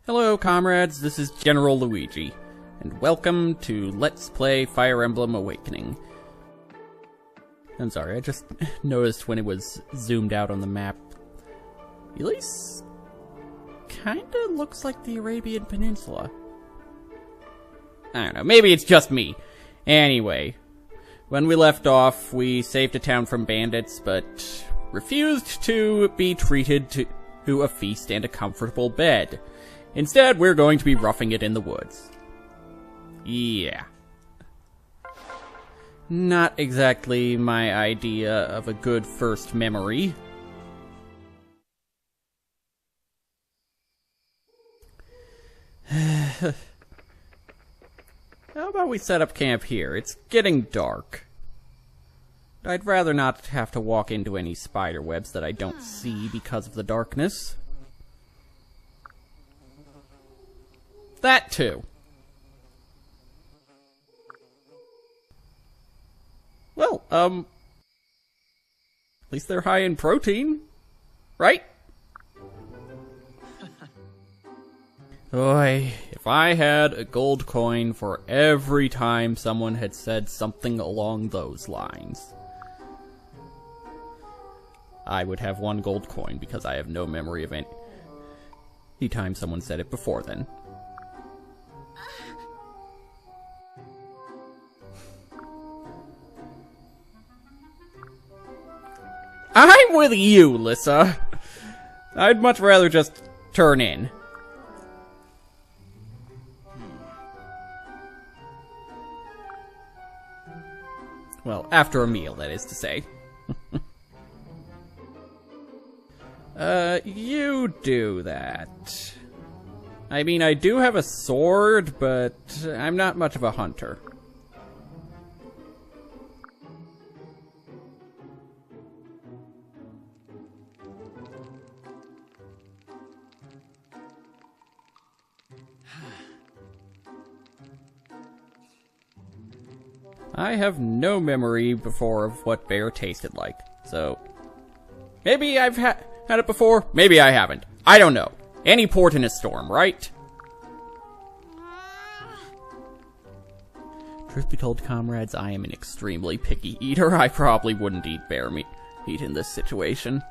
Hello comrades, this is General Luigi, and welcome to Let's Play Fire Emblem Awakening. I'm sorry, I just noticed when it was zoomed out on the map. At least kinda looks like the Arabian Peninsula. I don't know, maybe it's just me. Anyway, when we left off, we saved a town from bandits, but refused to be treated to a feast and a comfortable bed. Instead, we're going to be roughing it in the woods. Yeah. Not exactly my idea of a good first memory. How about we set up camp here? It's getting dark. I'd rather not have to walk into any spider webs that I don't see because of the darkness. That too. Well, at least they're high in protein, right? Oy, if I had a gold coin for every time someone had said something along those lines. I would have one gold coin because I have no memory of any time someone said it before then. I'm with you, Lissa. I'd much rather just turn in. Well, after a meal, that is to say. You do that. I mean, I do have a sword, but I'm not much of a hunter. I have no memory before of what bear tasted like, so maybe I've had it before, maybe I haven't. I don't know. Any port in a storm, right? Truth be told, comrades, I am an extremely picky eater. I probably wouldn't eat bear meat in this situation.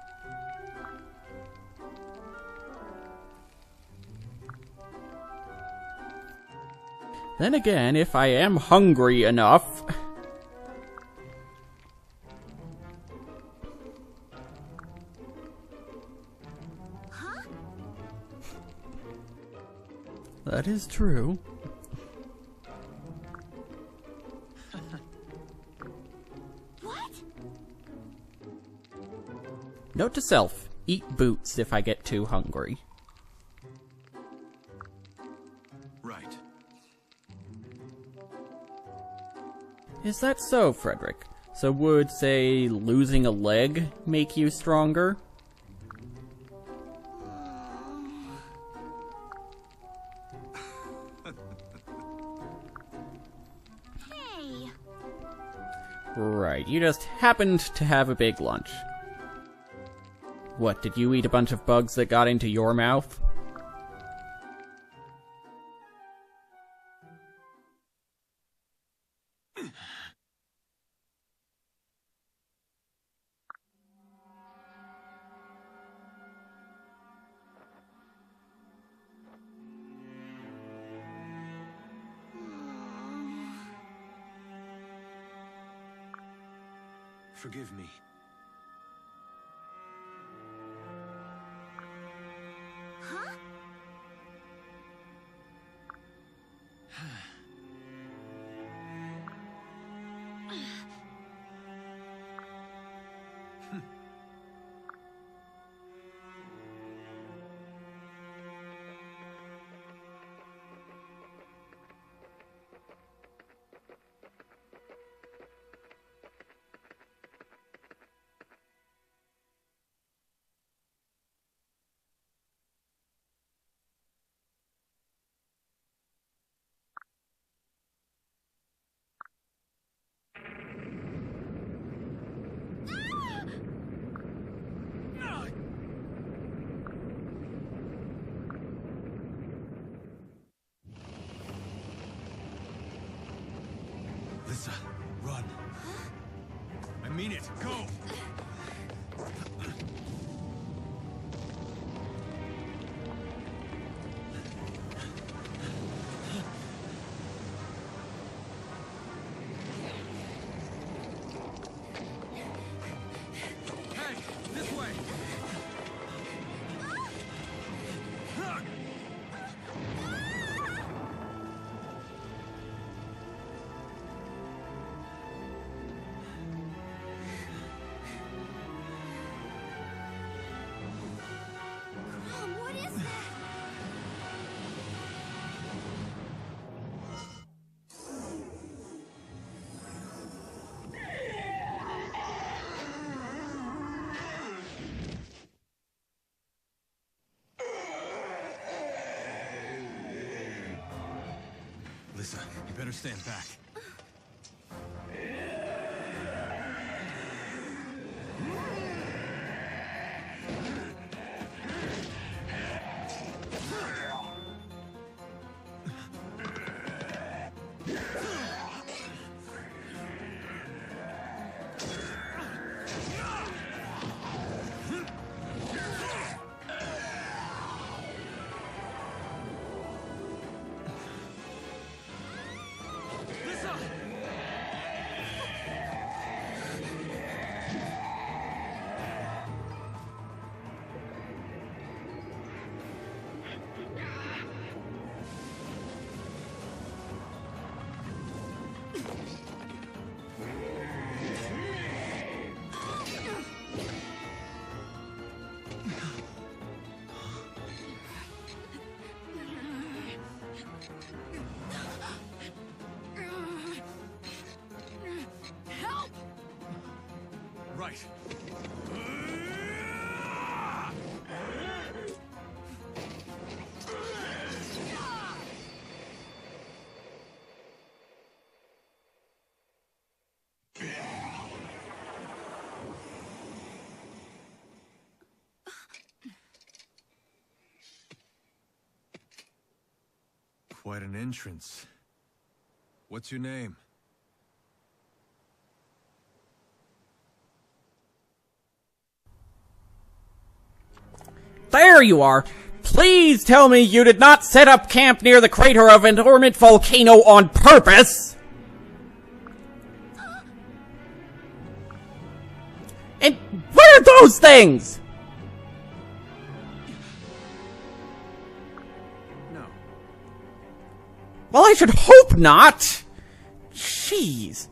Then again, if I am hungry enough... Huh? That is true. What? Note to self, eat boots if I get too hungry. Right. Is that so, Frederick? So would, say, losing a leg make you stronger? Hey. Right, you just happened to have a big lunch. What, did you eat a bunch of bugs that got into your mouth? Forgive me. Huh? Lisa, run. I mean it. Go! Hey, this way! What is that? Lisa, you better stand back. Help! Right. Quite an entrance. What's your name? There you are! Please tell me you did not set up camp near the crater of an dormant volcano on purpose! And what are those things? No. Well, I should hope not! Jeez.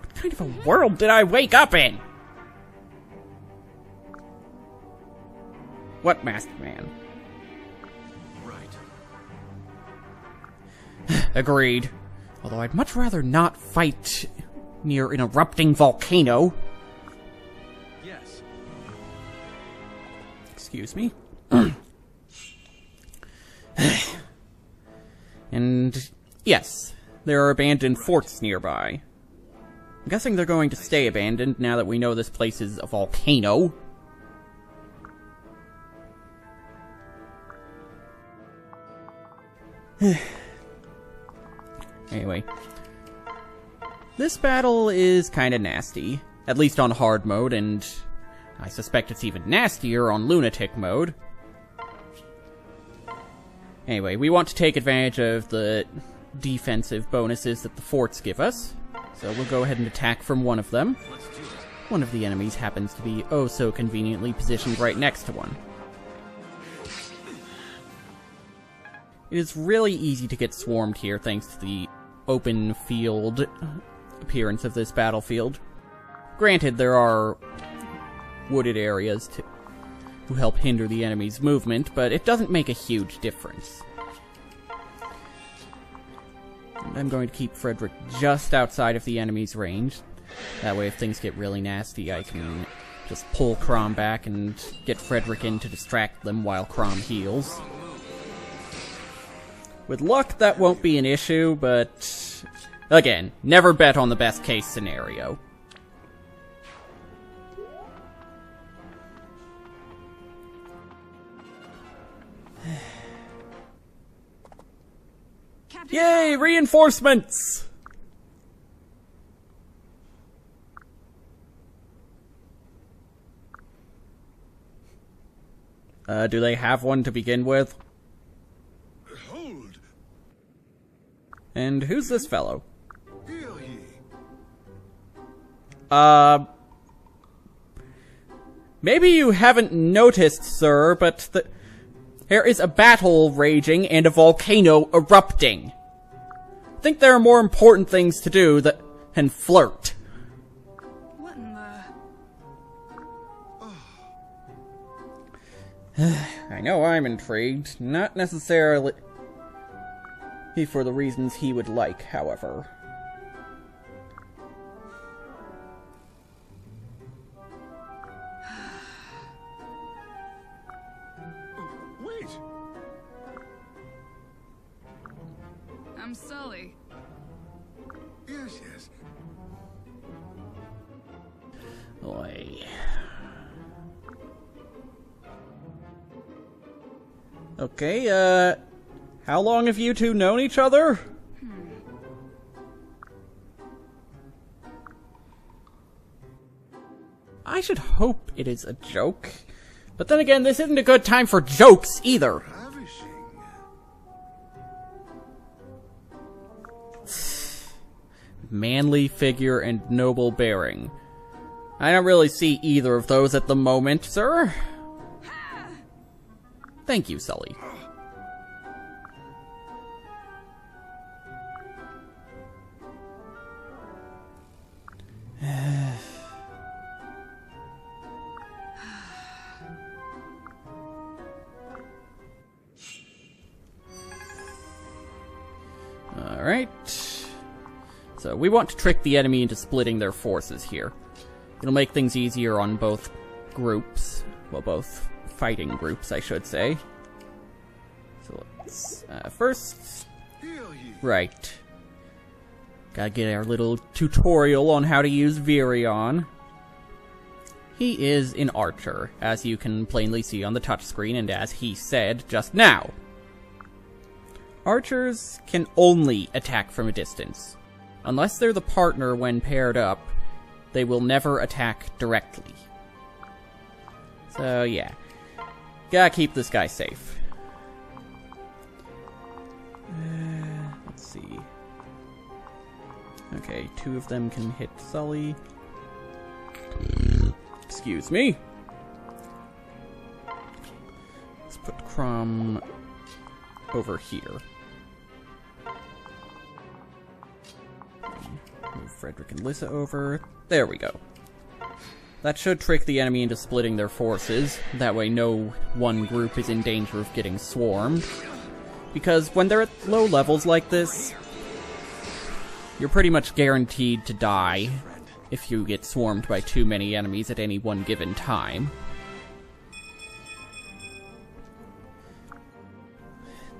What kind of a world did I wake up in? What, Master Man? Right. Agreed. Although I'd much rather not fight near an erupting volcano. Yes. Excuse me. And yes, there are abandoned forts nearby. I'm guessing they're going to stay abandoned now that we know this place is a volcano. Anyway. This battle is kinda nasty. At least on hard mode, and I suspect it's even nastier on lunatic mode. Anyway, we want to take advantage of the defensive bonuses that the forts give us. So we'll go ahead and attack from one of them. Let's do it. One of the enemies happens to be oh so conveniently positioned right next to one. It is really easy to get swarmed here thanks to the open field appearance of this battlefield. Granted, there are wooded areas to help hinder the enemy's movement, but it doesn't make a huge difference. And I'm going to keep Frederick just outside of the enemy's range. That way, if things get really nasty, I can just pull Crom back and get Frederick in to distract them while Crom heals. With luck, that won't be an issue, but again, never bet on the best case scenario. Yay, reinforcements! Do they have one to begin with? Hold! And who's this fellow? Heal ye! Maybe you haven't noticed, sir, but there is a battle raging and a volcano erupting. I think there are more important things to do than flirt. What in the... I know I'm intrigued, not necessarily for the reasons he would like, however. Wait! I'm Sully. Yes, yes. Oi. Okay, how long have you two known each other? I should hope it is a joke. But then again, this isn't a good time for jokes either. Ravishing. Manly figure and noble bearing. I don't really see either of those at the moment, sir. Thank you, Sully. Alright. So we want to trick the enemy into splitting their forces here. It'll make things easier on both groups. Well, both fighting groups, I should say. So let's, first... Heal ye! Right. Gotta get our little tutorial on how to use Virion. He is an archer, as you can plainly see on the touchscreen, and as he said just now. Archers can only attack from a distance. Unless they're the partner when paired up, they will never attack directly. So, yeah. Gotta keep this guy safe. Let's see. Okay, 2 of them can hit Sully. Excuse me. Let's put Crom over here. Move Frederick and Lissa over. There we go. That should trick the enemy into splitting their forces. That way no one group is in danger of getting swarmed. Because when they're at low levels like this, you're pretty much guaranteed to die if you get swarmed by too many enemies at any one given time.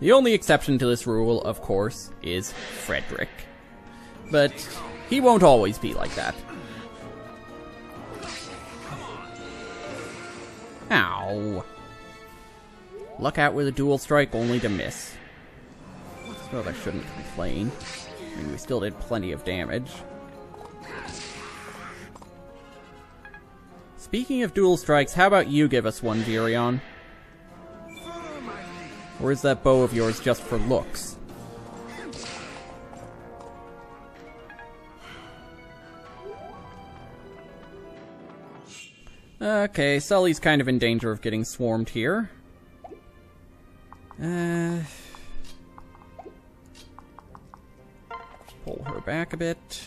The only exception to this rule, of course, is Frederick. But he won't always be like that. Ow. Luck out with a dual strike only to miss. So I shouldn't complain. I mean, we still did plenty of damage. Speaking of dual strikes, how about you give us one, Virion? Or is that bow of yours just for looks? Okay, Sully's kind of in danger of getting swarmed here. Pull her back a bit.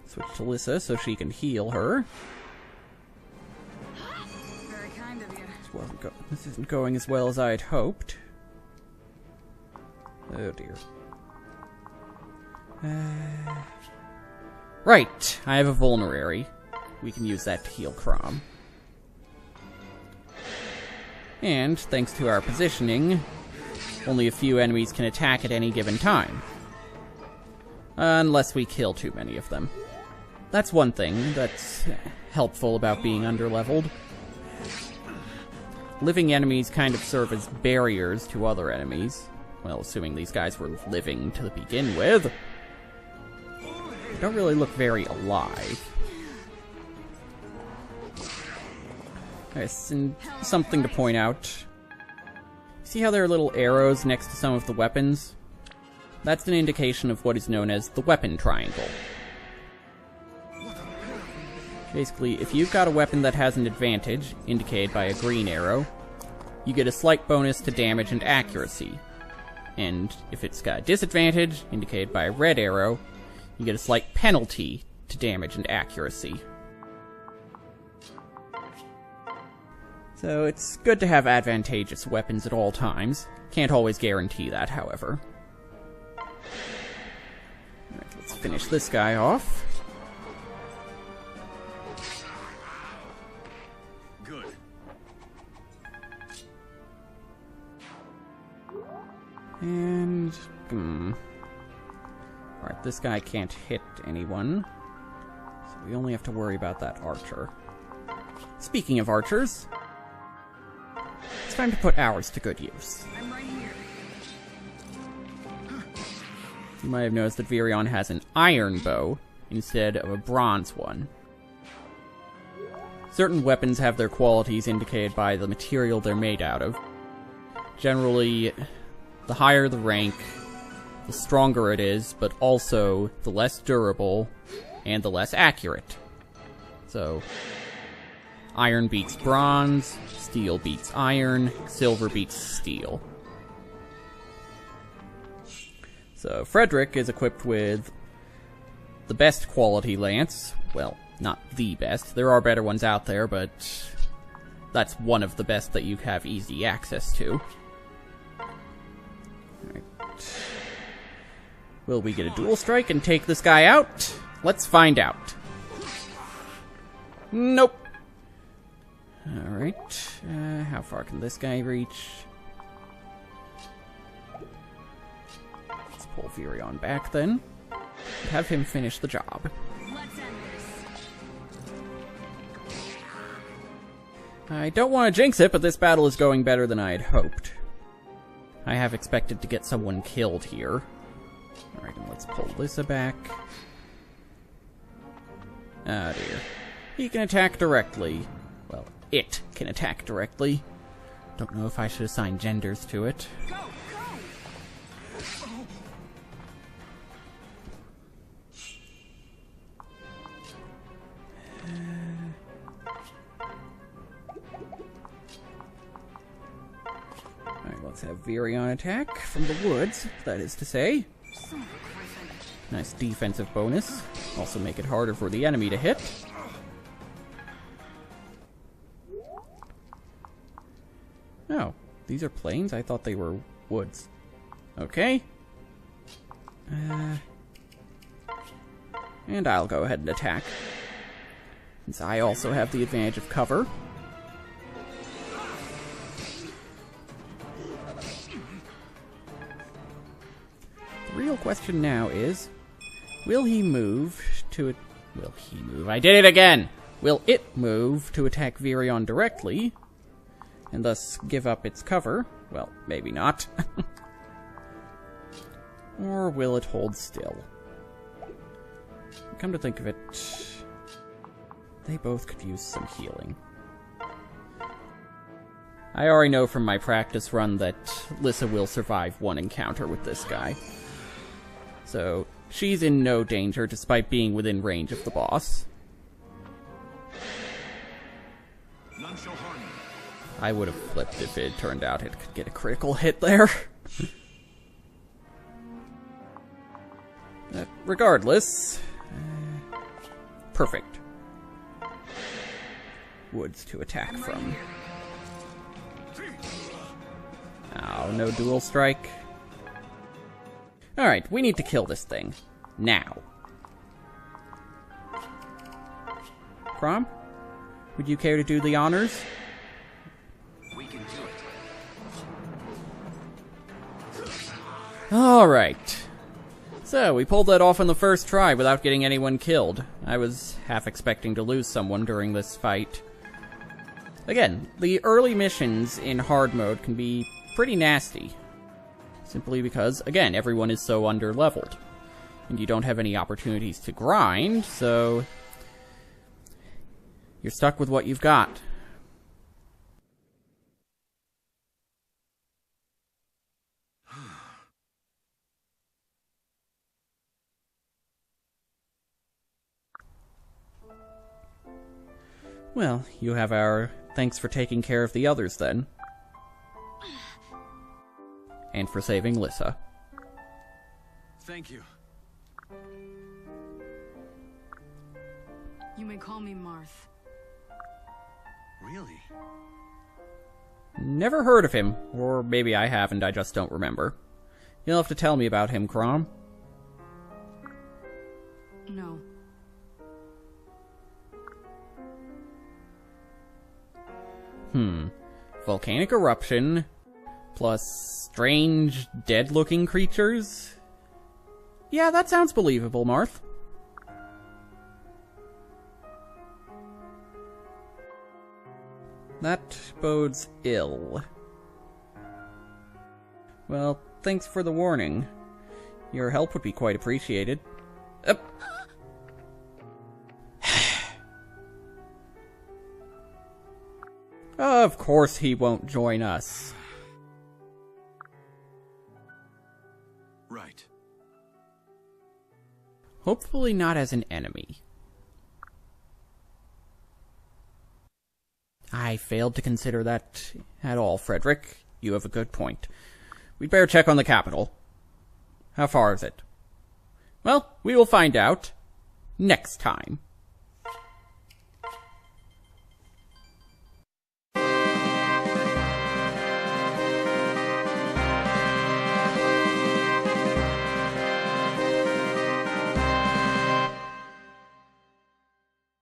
Switch to Lissa so she can heal her. Very kind of you. This isn't going as well as I had hoped. Oh dear. Right, I have a vulnerary. We can use that to heal Crom. And, thanks to our positioning, only a few enemies can attack at any given time. Unless we kill too many of them. That's one thing that's helpful about being underleveled. Living enemies kind of serve as barriers to other enemies. Well, assuming these guys were living to begin with. They don't really look very alive. Yes, and something to point out. See how there are little arrows next to some of the weapons? That's an indication of what is known as the weapon triangle. Basically, if you've got a weapon that has an advantage, indicated by a green arrow, you get a slight bonus to damage and accuracy. And if it's got a disadvantage, indicated by a red arrow, you get a slight penalty to damage and accuracy. So it's good to have advantageous weapons at all times. Can't always guarantee that, however. Alright, let's finish this guy off. Good. And... Alright, this guy can't hit anyone. So we only have to worry about that archer. Speaking of archers, it's time to put ours to good use. I'm right here. You might have noticed that Virion has an iron bow instead of a bronze one. Certain weapons have their qualities indicated by the material they're made out of. Generally, the higher the rank, the stronger it is, but also the less durable and the less accurate. So, iron beats bronze, steel beats iron, silver beats steel. So, Frederick is equipped with the best quality lance. Well, not the best. There are better ones out there, but that's one of the best that you have easy access to. Alright. Will we get a dual strike and take this guy out? Let's find out. Nope. Alright. How far can this guy reach? Let's pull Virion back then. And have him finish the job. Let's end this. I don't want to jinx it, but this battle is going better than I had hoped. I have expected to get someone killed here. Alright, and let's pull Lissa back. Ah, dear. He can attack directly. Well, it can attack directly. Don't know if I should assign genders to it. Go, go! Alright, let's have Virion attack from the woods, that is to say. Son of a griffin. Nice defensive bonus. Also make it harder for the enemy to hit. Oh, these are plains? I thought they were woods. Okay. And I'll go ahead and attack. Since I also have the advantage of cover. The real question now is, will he move to it? Will he move? I did it again! Will it move to attack Virion directly, and thus give up its cover? Well, maybe not. Or will it hold still? Come to think of it, they both could use some healing. I already know from my practice run that Lissa will survive one encounter with this guy. So, she's in no danger despite being within range of the boss. None shall harm you. I would have flipped if it turned out it could get a critical hit there. Regardless, perfect. Woods to attack from. Oh, no dual strike. Alright, we need to kill this thing. Now. Crom? Would you care to do the honors? We can do it. Alright. So, we pulled that off on the first try without getting anyone killed. I was half expecting to lose someone during this fight. Again, the early missions in hard mode can be pretty nasty. Simply because, again, everyone is so under-leveled. And you don't have any opportunities to grind, so you're stuck with what you've got. Well, you have our thanks for taking care of the others, then. And for saving Lissa. Thank you. You may call me Marth. Really? Never heard of him, or maybe I have and I just don't remember. You'll have to tell me about him, Crom. No. Volcanic eruption, plus strange, dead-looking creatures? Yeah, that sounds believable, Marth. That bodes ill. Well, thanks for the warning. Your help would be quite appreciated. Of course he won't join us. Right. Hopefully not as an enemy. I failed to consider that at all, Frederick. You have a good point. We'd better check on the capital. How far is it? Well, we will find out next time.